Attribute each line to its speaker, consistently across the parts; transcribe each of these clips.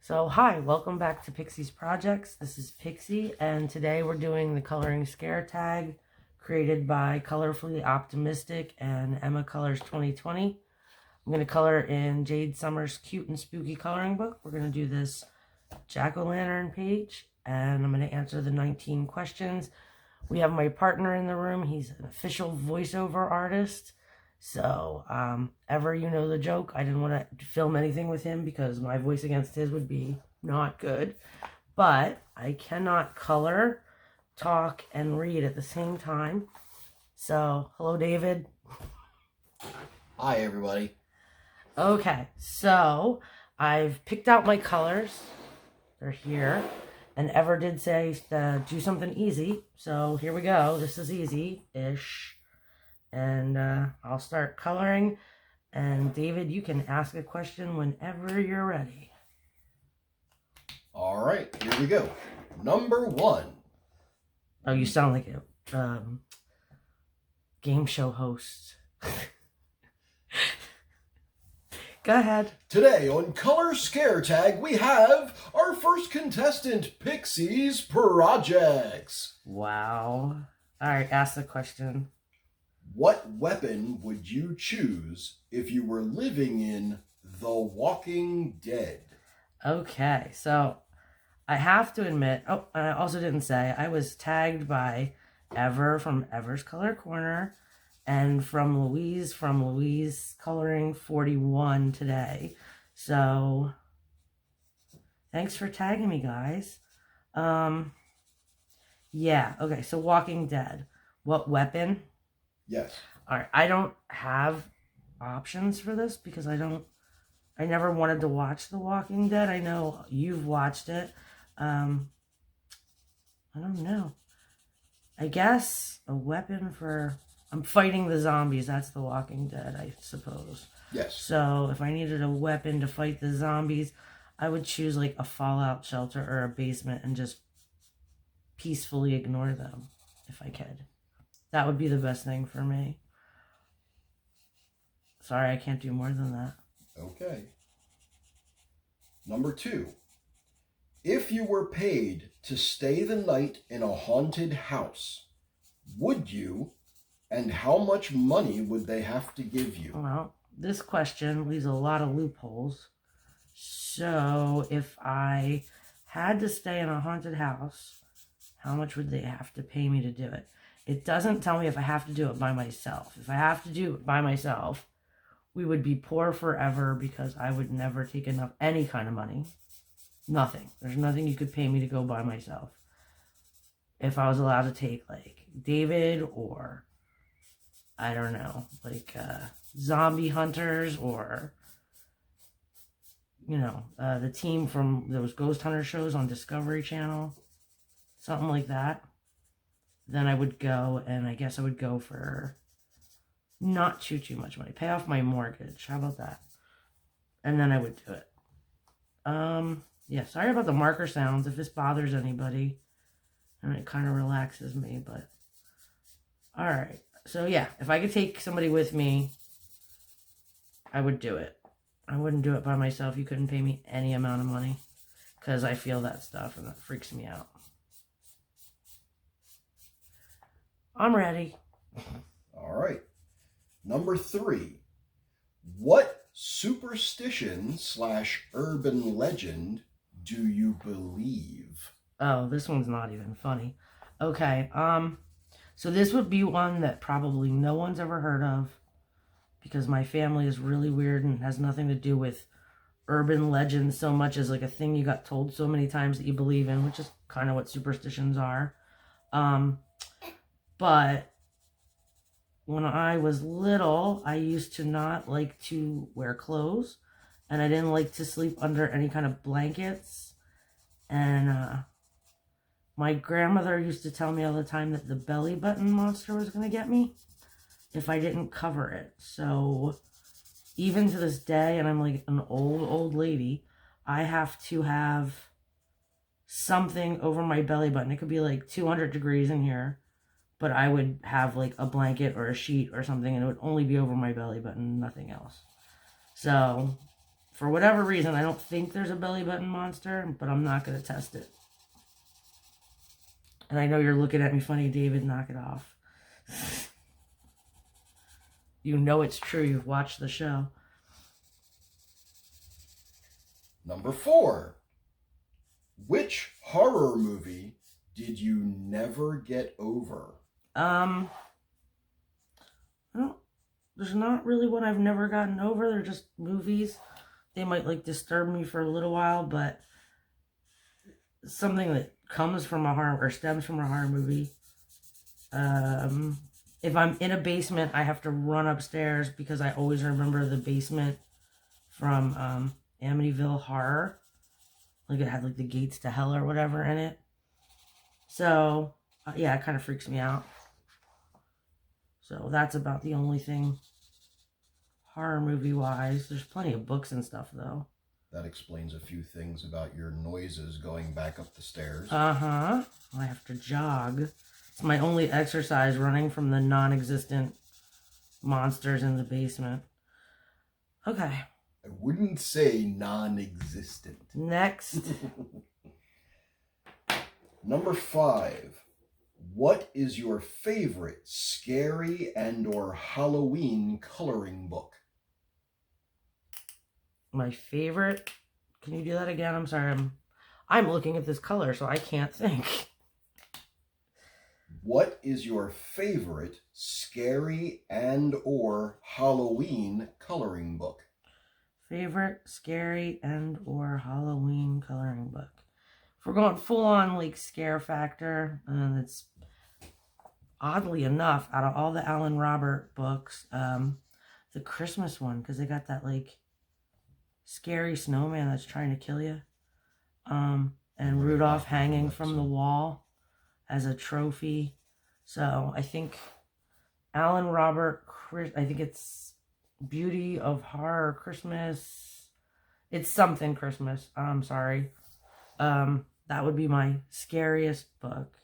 Speaker 1: So hi, welcome back to Pixie's Projects. This is Pixie, and today we're doing the Coloring Scare Tag created by Colorfully Optimistic and Emma Colors 2020. I'm going to color in Jade Summers' cute and spooky coloring book. We're going to do this jack-o'-lantern page, and I'm going to answer the 19 questions. We have my partner in the room. He's an official voiceover artist. So, ever you know the joke, I didn't want to film anything with him because my voice against his would be not good. But I cannot color, talk, and read at the same time. So, hello, David.
Speaker 2: Hi, everybody.
Speaker 1: Okay, so I've picked out my colors. They're here. And Ever did say do something easy. So, here we go. This is easy-ish. And I'll start coloring, and David, you can ask a question whenever you're ready.
Speaker 2: All right, here we go. Number 1.
Speaker 1: Oh, you sound like a game show host. Go ahead.
Speaker 2: Today on ColoringScareTag, we have our first contestant, Pixie's Projects.
Speaker 1: Wow. All right, ask the question.
Speaker 2: What weapon would you choose if you were living in The Walking Dead?
Speaker 1: Okay, so I have to admit, and I also didn't say, I was tagged by Ever from Ever's Color Corner and from Louise Coloring 41 today. So thanks for tagging me, guys. Yeah, okay, so Walking Dead. What weapon?
Speaker 2: Yes.
Speaker 1: All right, I don't have options for this because I never wanted to watch The Walking Dead. I know you've watched it. I don't know. I guess a weapon I'm fighting the zombies. That's The Walking Dead, I suppose.
Speaker 2: Yes.
Speaker 1: So if I needed a weapon to fight the zombies, I would choose like a fallout shelter or a basement and just peacefully ignore them if I could. That would be the best thing for me. Sorry, I can't do more than that.
Speaker 2: Okay. Number 2. If you were paid to stay the night in a haunted house, would you, and how much money would they have to give you?
Speaker 1: Well, this question leaves a lot of loopholes. So, if I had to stay in a haunted house, how much would they have to pay me to do it? It doesn't tell me if I have to do it by myself. If I have to do it by myself, we would be poor forever because I would never take any kind of money. Nothing. There's nothing you could pay me to go by myself. If I was allowed to take, like, David or, I don't know, like, zombie hunters or, the team from those ghost hunter shows on Discovery Channel, something like that. Then I would go, and I guess I would go for not too much money. Pay off my mortgage. How about that? And then I would do it. Yeah, sorry about the marker sounds if this bothers anybody. And it kind of relaxes me, but... Alright, so yeah, if I could take somebody with me, I would do it. I wouldn't do it by myself. You couldn't pay me any amount of money. Because I feel that stuff, and that freaks me out. I'm ready.
Speaker 2: All right. Number 3. What superstition / urban legend do you believe?
Speaker 1: Oh, this one's not even funny. Okay, so this would be one that probably no one's ever heard of because my family is really weird and has nothing to do with urban legends so much as like a thing you got told so many times that you believe in, which is kind of what superstitions are. But when I was little, I used to not like to wear clothes, and I didn't like to sleep under any kind of blankets. And my grandmother used to tell me all the time that the belly button monster was going to get me if I didn't cover it. So even to this day, and I'm like an old lady, I have to have something over my belly button. It could be like 200 degrees in here, but I would have like a blanket or a sheet or something, and it would only be over my belly button, nothing else. So For whatever reason, I don't think there's a belly button monster, but I'm not going to test it. And I know you're looking at me funny, David, knock it off. You know it's true, you've watched the show.
Speaker 2: Number 4. Which horror movie did you never get over?
Speaker 1: I don't, there's not really one I've never gotten over. They're just movies. They might like disturb me for a little while, but something that comes from a horror or stems from a horror movie. If I'm in a basement, I have to run upstairs because I always remember the basement from Amityville Horror. Like it had like the gates to hell or whatever in it. So yeah, it kind of freaks me out. So that's about the only thing horror movie wise. There's plenty of books and stuff though.
Speaker 2: That explains a few things about your noises going back up the stairs.
Speaker 1: I have to jog. It's my only exercise, running from the non-existent monsters in the basement. Okay.
Speaker 2: I wouldn't say non-existent.
Speaker 1: Next.
Speaker 2: Number 5. What is your favorite scary and or Halloween coloring book?
Speaker 1: My favorite. Can you do that again? I'm sorry. I'm looking at this color, so I can't think.
Speaker 2: What is your favorite scary and or Halloween coloring book?
Speaker 1: Favorite scary and or Halloween coloring book. If we're going full on like scare factor, and it's oddly enough out of all the Alan Robert books, the Christmas one, because they got that like scary snowman that's trying to kill you, and Rudolph hanging from the wall as a trophy. So I think Alan Robert, I think it's Beauty of Horror Christmas. It's something Christmas. I'm sorry. That would be my scariest book.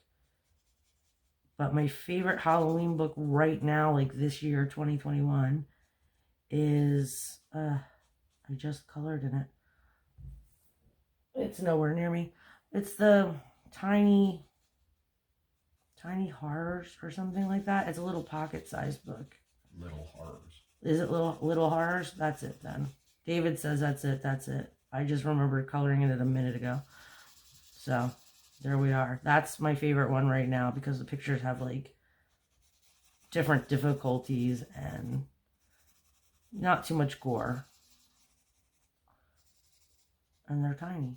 Speaker 1: But my favorite Halloween book right now, like this year, 2021, is, I just colored in it. It's nowhere near me. It's the Tiny Horrors or something like that. It's a little pocket-sized book.
Speaker 2: Little Horrors.
Speaker 1: Is it Little Horrors? That's it then. David says that's it. That's it. I just remembered coloring in it a minute ago. So, there we are. That's my favorite one right now because the pictures have like different difficulties and not too much gore. And they're tiny.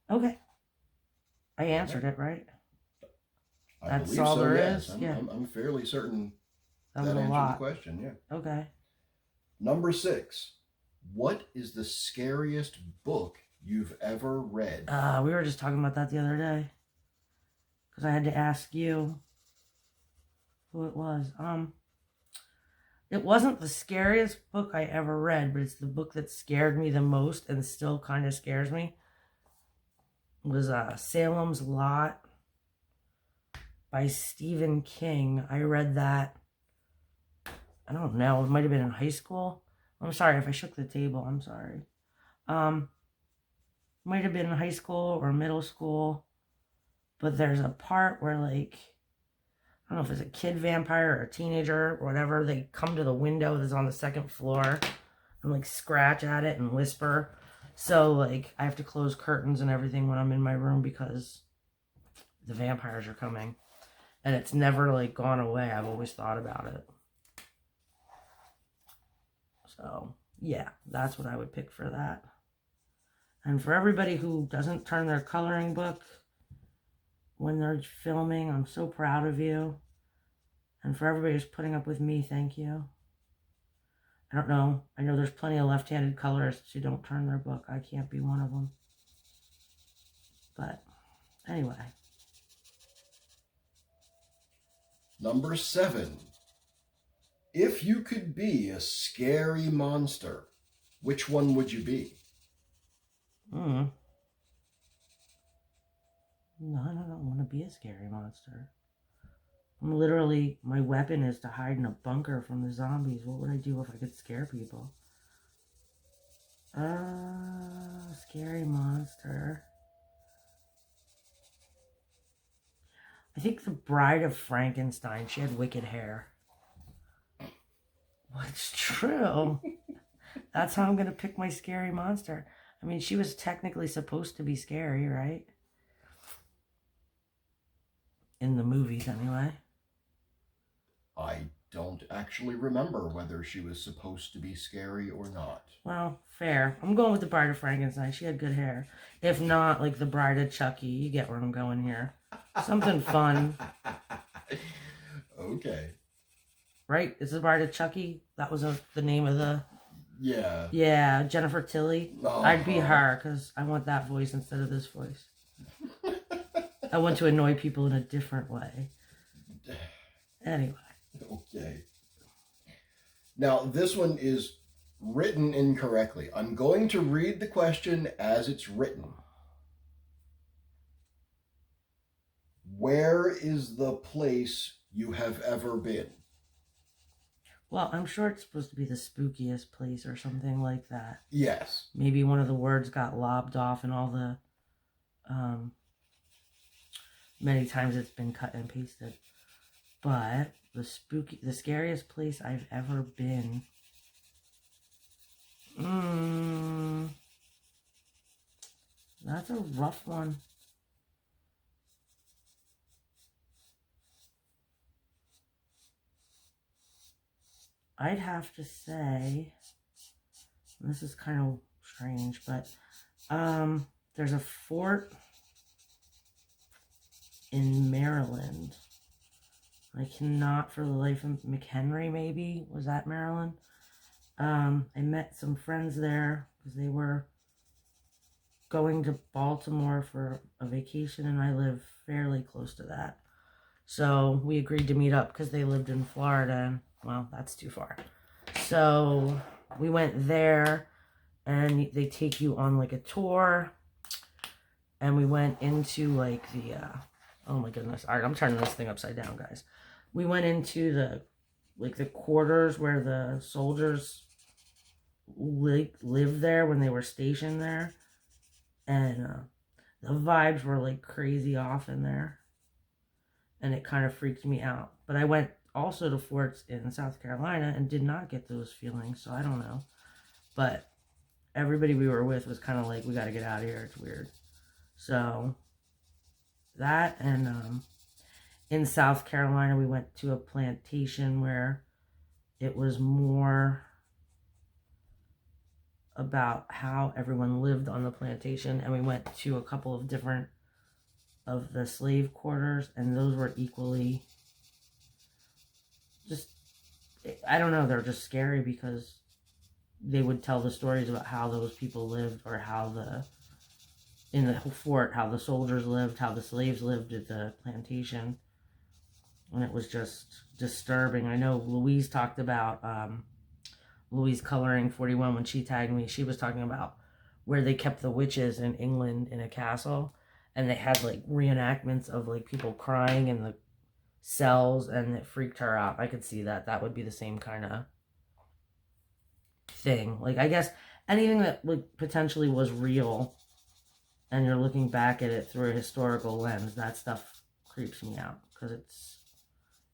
Speaker 1: Okay. I answered it, right? That's all there is? Yeah.
Speaker 2: I'm fairly certain
Speaker 1: that
Speaker 2: that
Speaker 1: was a
Speaker 2: answered
Speaker 1: lot.
Speaker 2: the question, yeah.
Speaker 1: Okay.
Speaker 2: Number 6. What is the scariest book you've ever read?
Speaker 1: We were just talking about that the other day. Because I had to ask you who it was. It wasn't the scariest book I ever read, but it's the book that scared me the most and still kind of scares me. It was Salem's Lot by Stephen King. I read that, I don't know, it might have been in high school. I'm sorry if I shook the table, I'm sorry. Might have been in high school or middle school, but there's a part where like, I don't know if it's a kid vampire or a teenager or whatever, they come to the window that's on the second floor and like scratch at it and whisper. So like I have to close curtains and everything when I'm in my room because the vampires are coming. And it's never like gone away. I've always thought about it. So yeah, that's what I would pick for that. And for everybody who doesn't turn their coloring book when they're filming, I'm so proud of you. And for everybody who's putting up with me, thank you. I don't know. I know there's plenty of left-handed colorists who don't turn their book. I can't be one of them. But anyway.
Speaker 2: Number 7. If you could be a scary monster, which one would you be?
Speaker 1: No, I don't want to be a scary monster. Literally, my weapon is to hide in a bunker from the zombies. What would I do if I could scare people? Scary monster. I think the Bride of Frankenstein. She had wicked hair. What's true? That's how I'm going to pick my scary monster. I mean, she was technically supposed to be scary, right? In the movies, anyway.
Speaker 2: I don't actually remember whether she was supposed to be scary or not.
Speaker 1: Well, fair. I'm going with the Bride of Frankenstein. She had good hair. If not, like the Bride of Chucky. You get where I'm going here. Something fun.
Speaker 2: Okay.
Speaker 1: Right? Is the Bride of Chucky? That was the name of the...
Speaker 2: Yeah.
Speaker 1: Yeah, Jennifer Tilly.
Speaker 2: Uh-huh.
Speaker 1: I'd be her because I want that voice instead of this voice. I want to annoy people in a different way. Anyway.
Speaker 2: Okay. Now, this one is written incorrectly. I'm going to read the question as it's written. Where is the place you have ever been?
Speaker 1: Well, I'm sure it's supposed to be the spookiest place or something like that.
Speaker 2: Yes.
Speaker 1: Maybe one of the words got lobbed off and all the... many times it's been cut and pasted. But the scariest place I've ever been... That's a rough one. I'd have to say, this is kind of strange, but there's a fort in Maryland. I cannot for the life of McHenry, maybe. Was that Maryland? I met some friends there because they were going to Baltimore for a vacation, and I live fairly close to that. So we agreed to meet up because they lived in Florida, and well, that's too far. So we went there, and they take you on like a tour, and we went into like the, oh my goodness, all right, I'm turning this thing upside down, guys. We went into the quarters where the soldiers lived there when they were stationed there, and the vibes were like crazy off in there, and it kind of freaked me out. But I went also to forts in South Carolina and did not get those feelings, so I don't know. But everybody we were with was kind of like, we got to get out of here, it's weird. So that, and in South Carolina we went to a plantation where it was more about how everyone lived on the plantation, and we went to a couple of different of the slave quarters, and those were equally just, I don't know, they're just scary because they would tell the stories about how those people lived, or how in the fort, how the soldiers lived, how the slaves lived at the plantation. And it was just disturbing. I know Louise talked about, Louise Coloring 41, when she tagged me, she was talking about where they kept the witches in England in a castle, and they had like reenactments of like people crying in the cells, and it freaked her out. I could see that would be the same kind of thing. Like, I guess anything that like potentially was real and you're looking back at it through a historical lens, that stuff creeps me out because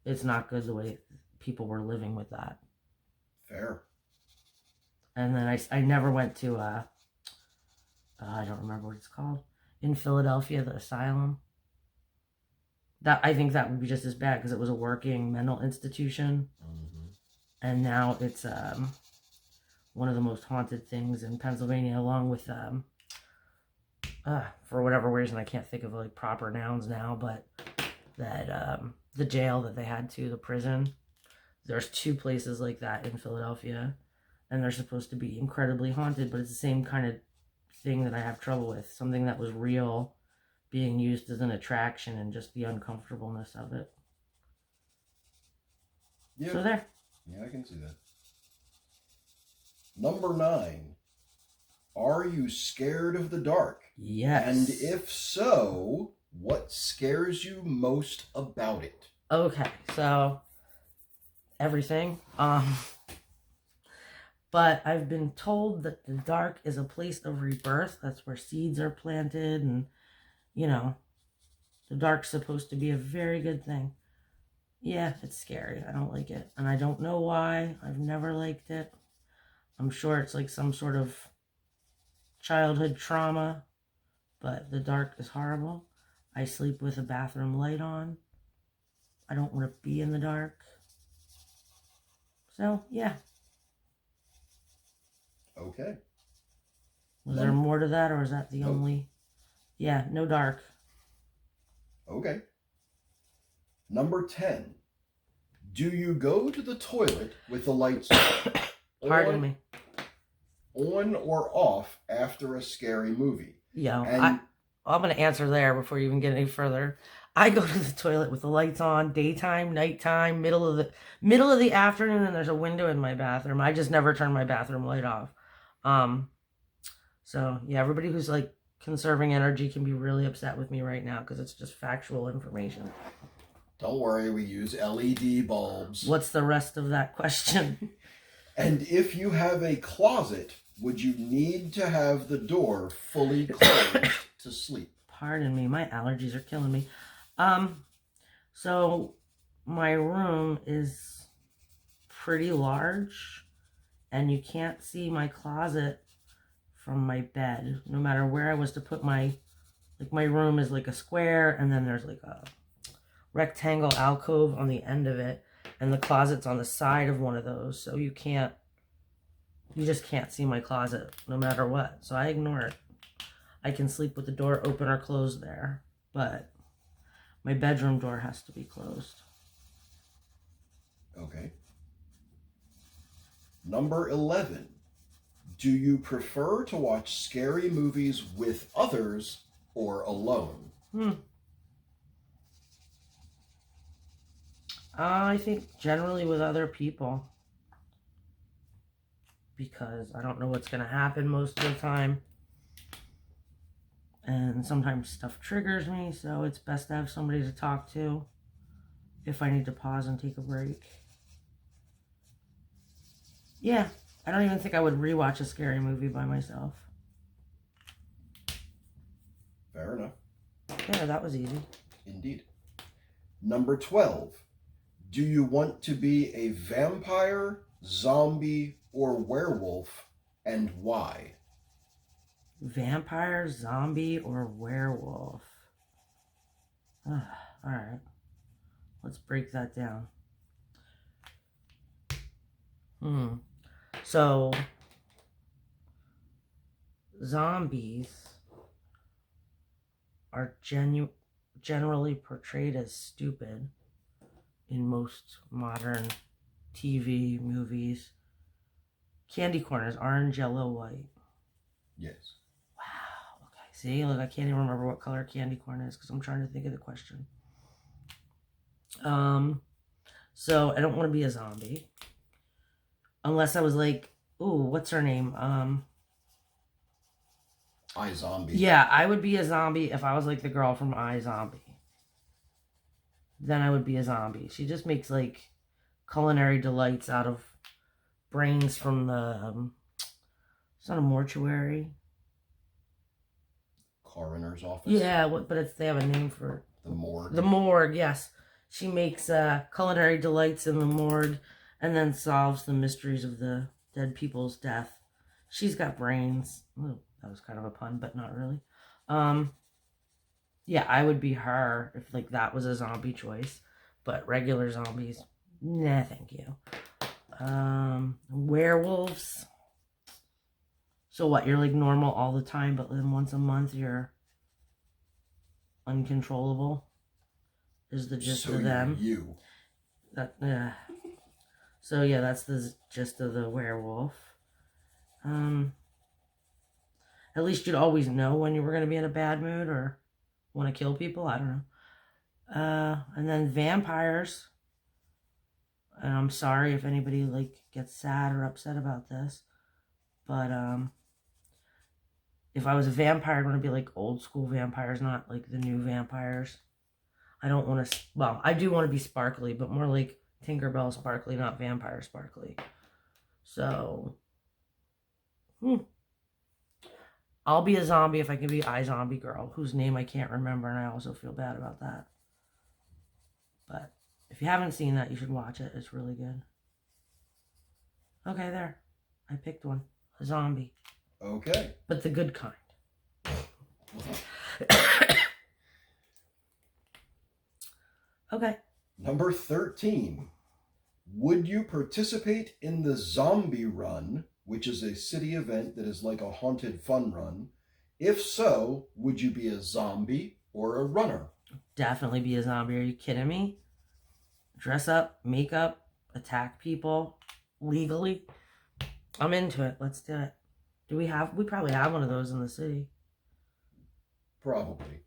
Speaker 1: it's not good the way people were living with that.
Speaker 2: Fair.
Speaker 1: And then I never went to I don't remember what it's called in Philadelphia, the asylum. That, I think that would be just as bad because it was a working mental institution.
Speaker 2: Mm-hmm.
Speaker 1: And now it's one of the most haunted things in Pennsylvania, along with for whatever reason I can't think of like proper nouns now, but that the jail that they had to, the prison. There's 2 places like that in Philadelphia, and they're supposed to be incredibly haunted, but it's the same kind of thing that I have trouble with. Something that was real being used as an attraction, and just the uncomfortableness of it.
Speaker 2: Yeah.
Speaker 1: So there.
Speaker 2: Yeah, I can see that. Number 9. Are you scared of the dark?
Speaker 1: Yes.
Speaker 2: And if so, what scares you most about it?
Speaker 1: Okay, so everything. But I've been told that the dark is a place of rebirth. That's where seeds are planted, and you know, the dark's supposed to be a very good thing. Yeah, it's scary. I don't like it, and I don't know why. I've never liked it. I'm sure it's like some sort of childhood trauma, but the dark is horrible. I sleep with a bathroom light on. I don't want to be in the dark. So, yeah.
Speaker 2: Okay.
Speaker 1: Was there more to that, or is that the only? Yeah, no dark.
Speaker 2: Okay. Number 10. Do you go to the toilet with the lights
Speaker 1: Pardon me.
Speaker 2: on or off after a scary movie?
Speaker 1: Yeah, I'm going to answer there before you even get any further. I go to the toilet with the lights on, daytime, nighttime, middle of the afternoon, and there's a window in my bathroom. I just never turn my bathroom light off. So yeah, everybody who's like conserving energy can be really upset with me right now because it's just factual information.
Speaker 2: Don't worry, we use LED bulbs.
Speaker 1: What's the rest of that question?
Speaker 2: And if you have a closet, would you need to have the door fully closed to sleep?
Speaker 1: Pardon me, my allergies are killing me. So my room is pretty large, and you can't see my closet from my bed. No matter where I was to put my room is like a square, and then there's like a rectangle alcove on the end of it, and the closet's on the side of one of those, so you just can't see my closet no matter what. So I ignore it. I can sleep with the door open or closed there, but my bedroom door has to be closed.
Speaker 2: Okay. Number 11. Do you prefer to watch scary movies with others or alone?
Speaker 1: I think generally with other people, because I don't know what's going to happen most of the time. And sometimes stuff triggers me, so it's best to have somebody to talk to if I need to pause and take a break. Yeah, I don't even think I would rewatch a scary movie by myself.
Speaker 2: Fair enough.
Speaker 1: Yeah, that was easy.
Speaker 2: Indeed. Number 12. Do you want to be a vampire, zombie, or werewolf, and why?
Speaker 1: Vampire, zombie, or werewolf? Alright. Let's break that down. So, zombies are generally portrayed as stupid in most modern TV, movies. Candy corn is orange, yellow, white.
Speaker 2: Yes.
Speaker 1: Wow. Okay. See, look, I can't even remember what color candy corn is because I'm trying to think of the question. So I don't want to be a zombie. Unless I was like, ooh, what's her name?
Speaker 2: iZombie.
Speaker 1: Yeah, I would be a zombie if I was like the girl from iZombie. Then I would be a zombie. She just makes like culinary delights out of brains from the it's not a mortuary.
Speaker 2: Coroner's office.
Speaker 1: Yeah, but they have a name for it.
Speaker 2: The morgue.
Speaker 1: The morgue, yes. She makes culinary delights in the morgue and then solves the mysteries of the dead people's death. She's got brains. Ooh, that was kind of a pun, but not really. Yeah, I would be her if like that was a zombie choice. But regular zombies, nah, thank you. Werewolves. So what, you're like normal all the time, but then once a month you're uncontrollable? Is the gist of them.
Speaker 2: You.
Speaker 1: So yeah, that's the gist of the werewolf. At least you'd always know when you were going to be in a bad mood or want to kill people. I don't know. And then vampires. And I'm sorry if anybody like gets sad or upset about this, but if I was a vampire, I'd want to be like old school vampires, not like the new vampires. I don't want to, well, I do want to be sparkly, but more like Tinkerbell sparkly, not vampire sparkly. So, I'll be a zombie if I can be iZombie Girl, whose name I can't remember, and I also feel bad about that. But if you haven't seen that, you should watch it. It's really good. Okay, there. I picked one. A zombie.
Speaker 2: Okay.
Speaker 1: But the good kind. Okay.
Speaker 2: Number 13. Would you participate in the zombie run, which is a city event that is like a haunted fun run? If so, would you be a zombie or a runner?
Speaker 1: Definitely be a zombie. Are you kidding me? Dress up, makeup, attack people legally. I'm into it. Let's do it. We probably have one of those in the city.
Speaker 2: Probably.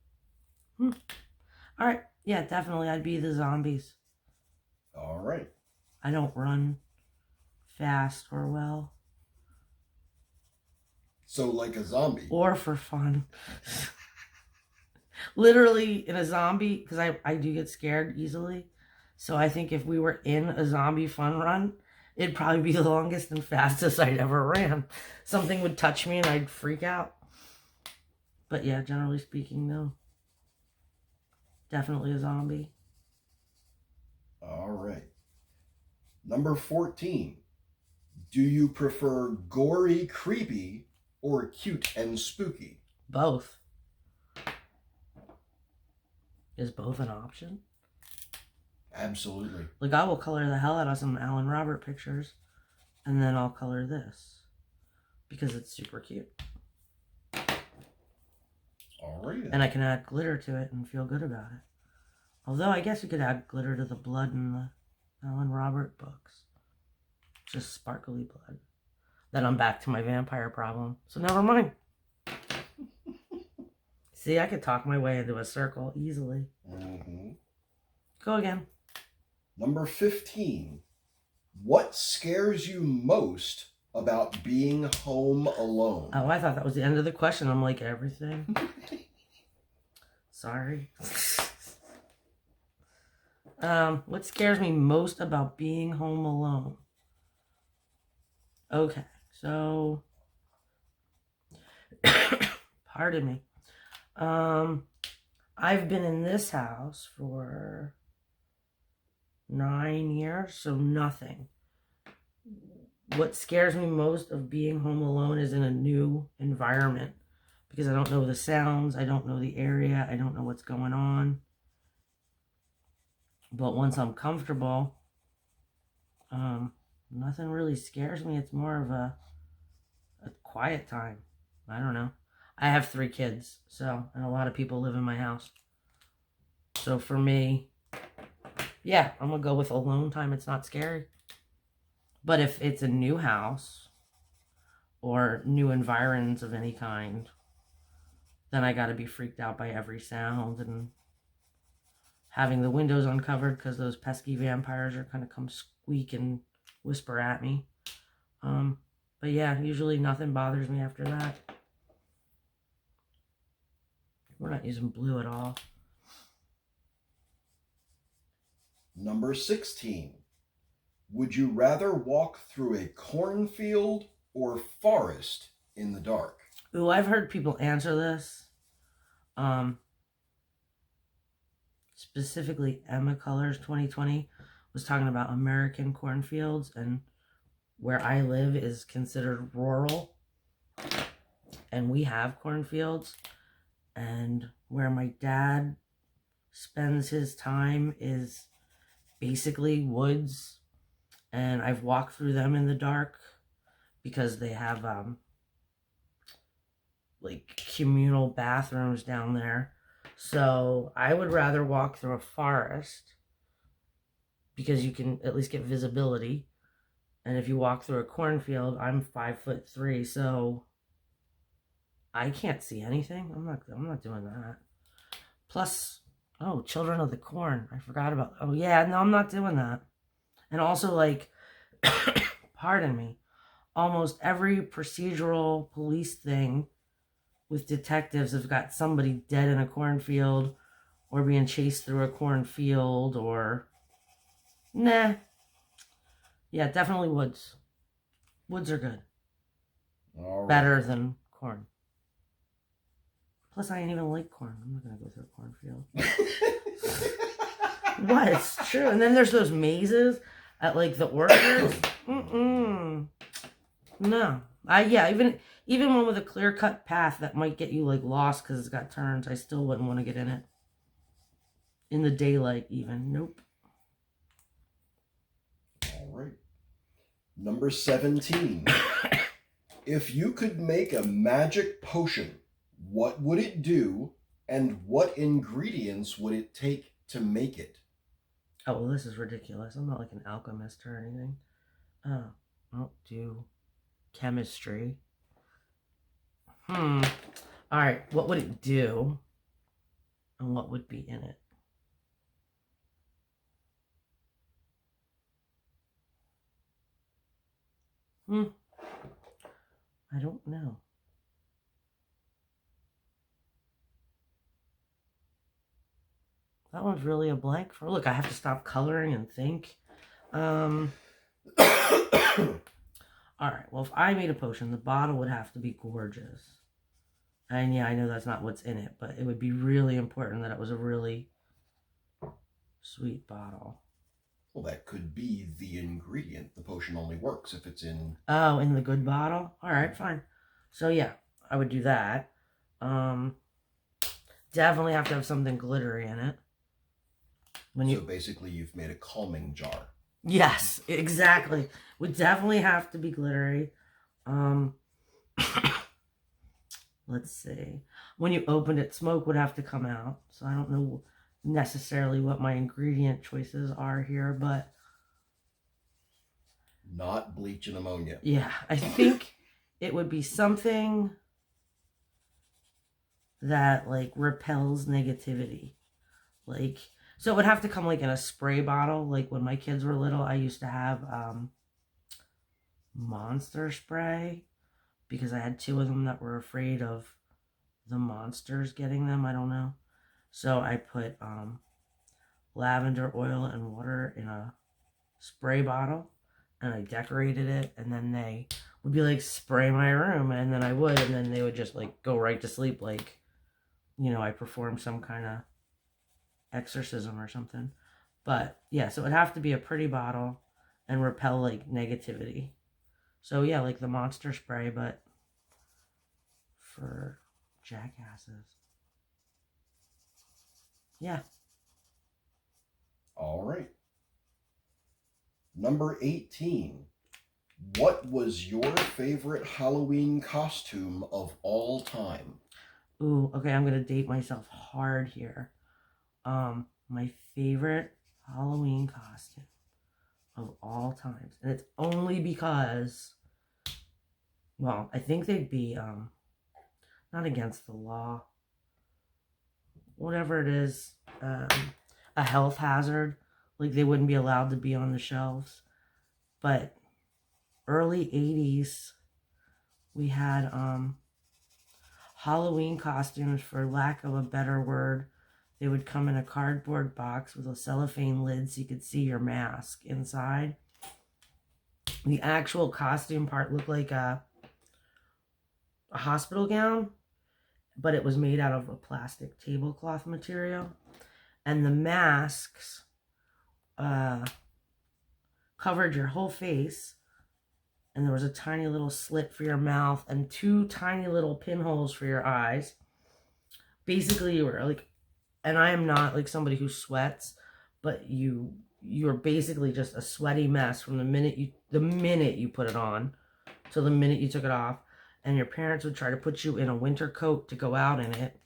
Speaker 1: All right. Yeah, definitely. I'd be the zombies.
Speaker 2: All right.
Speaker 1: I don't run fast or well.
Speaker 2: So like a zombie.
Speaker 1: Or for fun. Literally in a zombie, because I do get scared easily. So I think if we were in a zombie fun run, it'd probably be the longest and fastest I'd ever ran. Something would touch me and I'd freak out. But yeah, generally speaking, no. Definitely a zombie.
Speaker 2: All right. Number 14. Do you prefer gory, creepy, or cute and spooky?
Speaker 1: Both. Is both an option?
Speaker 2: Absolutely.
Speaker 1: Like, I will color the hell out of some Alan Robert pictures, and then I'll color this because it's super cute.
Speaker 2: All right.
Speaker 1: And I can add glitter to it and feel good about it. Although I guess you could add glitter to the blood in the Alan Robert books. Just sparkly blood. Then I'm back to my vampire problem. So never mind. See, I could talk my way into a circle easily.
Speaker 2: Mm-hmm.
Speaker 1: Go again.
Speaker 2: Number 15. What scares you most about being home alone?
Speaker 1: Oh, I thought that was the end of the question. I'm like, everything. Sorry. What scares me most about being home alone? Okay, so pardon me. I've been in this house for 9 years, so nothing. What scares me most of being home alone is in a new environment because I don't know the sounds, I don't know the area, I don't know what's going on. But once I'm comfortable, nothing really scares me. It's more of a quiet time. I don't know. I have 3 kids, and a lot of people live in my house. So for me, yeah, I'm going to go with alone time. It's not scary. But if it's a new house or new environs of any kind, then I got to be freaked out by every sound and having the windows uncovered because those pesky vampires are going to come squeak and whisper at me. But yeah, usually nothing bothers me after that. We're not using blue at all.
Speaker 2: Number 16. Would you rather walk through a cornfield or forest in the dark?
Speaker 1: Ooh, I've heard people answer this. Specifically, Emma Colors 2020 was talking about American cornfields, and where I live is considered rural. And we have cornfields. And where my dad spends his time is basically woods. And I've walked through them in the dark because they have like communal bathrooms down there. So I would rather walk through a forest because you can at least get visibility. And if you walk through a cornfield, I'm 5'3", so I can't see anything. I'm not doing that. Plus, oh, Children of the Corn. I forgot about. Oh yeah, no, I'm not doing that. And also, like, pardon me, almost every procedural police thing with detectives have got somebody dead in a cornfield or being chased through a cornfield, or nah. Yeah, definitely woods. Woods are good.
Speaker 2: All right.
Speaker 1: Better than corn. Plus, I ain't even like corn. I'm not gonna go through a cornfield. What? It's true. And then there's those mazes at like the orchards. No. Even one with a clear cut path that might get you like lost because it's got turns, I still wouldn't want to get in it. In the daylight, even. Nope.
Speaker 2: All right. Number 17. If you could make a magic potion, what would it do, and what ingredients would it take to make it?
Speaker 1: Oh, well, this is ridiculous. I'm not like an alchemist or anything. I don't do chemistry. All right, what would it do? And what would be in it? I don't know. That one's really a blank for... Look, I have to stop coloring and think. Alright, well, if I made a potion, the bottle would have to be gorgeous. And yeah, I know that's not what's in it, but it would be really important that it was a really sweet bottle.
Speaker 2: Well, that could be the ingredient. The potion only works if it's in...
Speaker 1: Oh, in the good bottle? Alright, fine. So yeah, I would do that. Definitely have to have something glittery in it.
Speaker 2: So basically you've made a calming jar.
Speaker 1: Yes, exactly. Would definitely have to be glittery. Let's see. When you opened it, smoke would have to come out. So I don't know necessarily what my ingredient choices are here, but...
Speaker 2: Not bleach and ammonia.
Speaker 1: Yeah, I think it would be something that, like, repels negativity. Like... So it would have to come like in a spray bottle. Like when my kids were little, I used to have monster spray because I had 2 of them that were afraid of the monsters getting them. I don't know. So I put lavender oil and water in a spray bottle and I decorated it, and then they would be like, spray my room, and then I would, and then they would just like go right to sleep, like, you know, I performed some kind of exorcism or something. But yeah, so it would have to be a pretty bottle and repel like negativity. So yeah, like the monster spray, but for jackasses. Yeah.
Speaker 2: All right. Number 18. What was your favorite Halloween costume of all time?
Speaker 1: Ooh, okay, I'm gonna date myself hard here. My favorite Halloween costume of all times, and it's only because, well, I think they'd be not against the law, whatever it is, a health hazard, like they wouldn't be allowed to be on the shelves. But early 80s we had Halloween costumes, for lack of a better word. They would come in a cardboard box with a cellophane lid so you could see your mask inside. The actual costume part looked like a hospital gown, but it was made out of a plastic tablecloth material. And the masks covered your whole face. And there was a tiny little slit for your mouth and 2 tiny little pinholes for your eyes. Basically, you were like... And I am not like somebody who sweats, but you're basically just a sweaty mess from the minute you put it on till the minute you took it off. And your parents would try to put you in a winter coat to go out in it.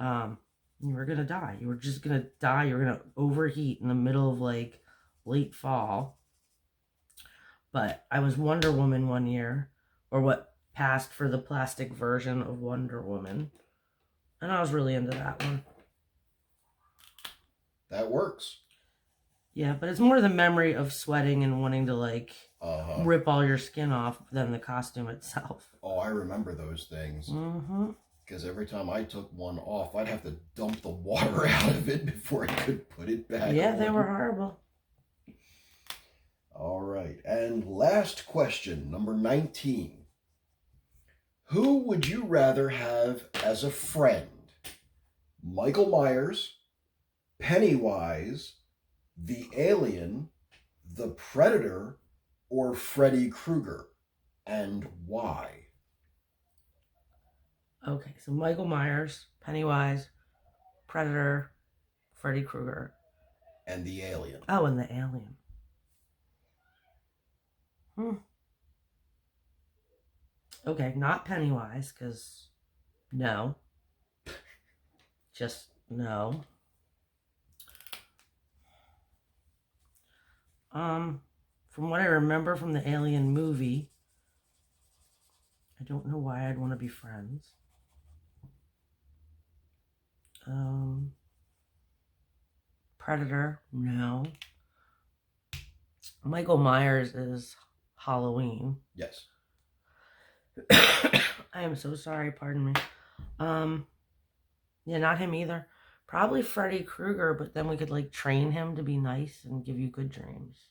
Speaker 1: You were gonna die. You were just gonna die. You were gonna overheat in the middle of like late fall. But I was Wonder Woman one year, or what passed for the plastic version of Wonder Woman, and I was really into that one.
Speaker 2: That works.
Speaker 1: Yeah, but it's more the memory of sweating and wanting to like rip all your skin off than the costume itself.
Speaker 2: Oh, I remember those things.
Speaker 1: Mm-hmm.
Speaker 2: because every time I took one off, I'd have to dump the water out of it before I could put it back
Speaker 1: Yeah,
Speaker 2: on.
Speaker 1: they were horrible.
Speaker 2: All right. And last question, number 19. Who would you rather have as a friend? Michael Myers, Pennywise, the Alien, the Predator, or Freddy Krueger? And why?
Speaker 1: Okay, so Michael Myers, Pennywise, Predator, Freddy Krueger.
Speaker 2: And the Alien.
Speaker 1: Oh, and the Alien. Okay, not Pennywise, because no. Just no. From what I remember from the Alien movie, I don't know why I'd want to be friends. Predator, no. Michael Myers is Halloween.
Speaker 2: Yes.
Speaker 1: I am so sorry, pardon me. Yeah, not him either. Probably Freddy Krueger, but then we could like train him to be nice and give you good dreams.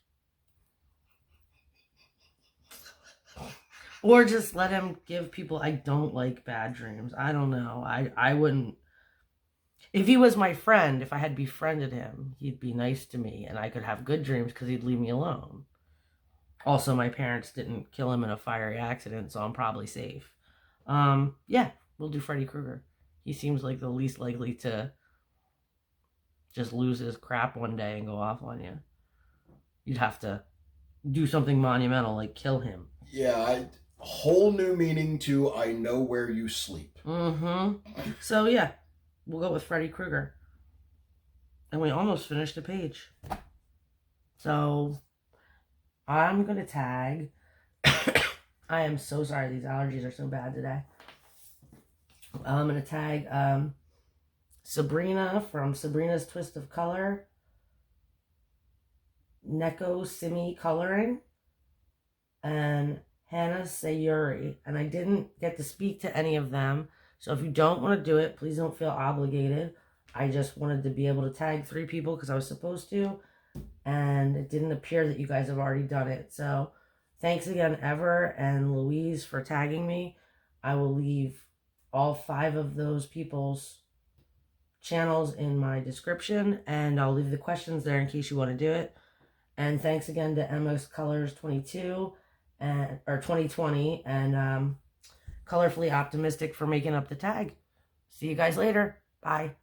Speaker 1: Or just let him give people I don't like bad dreams. I don't know. I wouldn't. If he was my friend, if I had befriended him, he'd be nice to me and I could have good dreams because he'd leave me alone. Also, my parents didn't kill him in a fiery accident, so I'm probably safe. Yeah, we'll do Freddy Krueger. He seems like the least likely to just lose his crap one day and go off on you. You'd have to do something monumental, like kill him.
Speaker 2: Yeah, whole new meaning to I know where you sleep.
Speaker 1: So, yeah, we'll go with Freddy Krueger. And we almost finished the page. So, I'm going to tag. I am so sorry. These allergies are so bad today. I'm going to tag Sabrina from Sabrina's Twist of Color. Neko Simi Coloring. And Hannah Sayuri. And I didn't get to speak to any of them. So if you don't want to do it, please don't feel obligated. I just wanted to be able to tag 3 people because I was supposed to. And it didn't appear that you guys have already done it. So thanks again, Ever and Louise, for tagging me. I will leave all 5 of those people's channels in my description. And I'll leave the questions there in case you want to do it. And thanks again to Emma's Colors 22 or 2020 and Colorfully Optimistic for making up the tag. See you guys later. Bye.